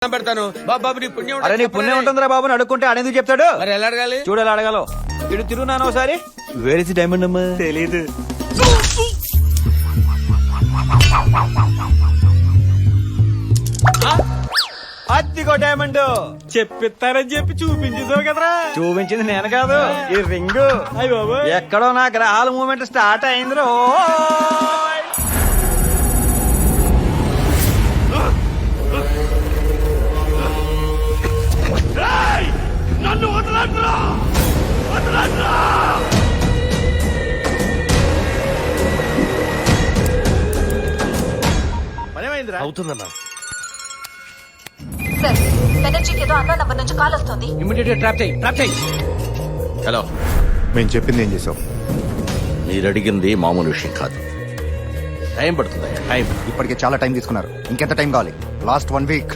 పెడతాను బాబు నీ పుణ్యం అరే నీ పుణ్యం ఉంటుందిరా బాబు అడుక్కుంటే ఆడెందుకు చెప్తాడు. మరి ఎలా అడగాలి? చూడాలి అడగాలో. ఇటు తిరుగున్నాను ఒకసారి. వేర్ ఇస్ డైమండ్ అమ్మా? తెలీదు. అద్దిగో డైమండ్. చెప్పిస్తారని చెప్పి చూపించిందో కదరా. చూపించింది నేను కాదు, ఈ రింగ్. అయ్య బాబు ఎక్కడో నా గ్రహాల మూమెంట్ స్టార్ట్ అయింది రో. నన్ను వదలట్రా వదలట్రా. పనేమైందిరా? అవుతుందన్నా. సార్ బెనర్జీకి ఏదో అన్న నంబర్ నుంచి కాల్ వస్తుంది. ఇమ్మీడియట్ గా ట్రాప్ చేయి. హలో, మేము చెప్పింది ఏం చేసావు? మీరు అడిగింది మామూలు విషయం కాదు. టైం పడుతుంది. టైం ఇప్పటికే చాలా టైం తీసుకున్నారు. ఇంకెంత టైం కావాలి? Last 1 week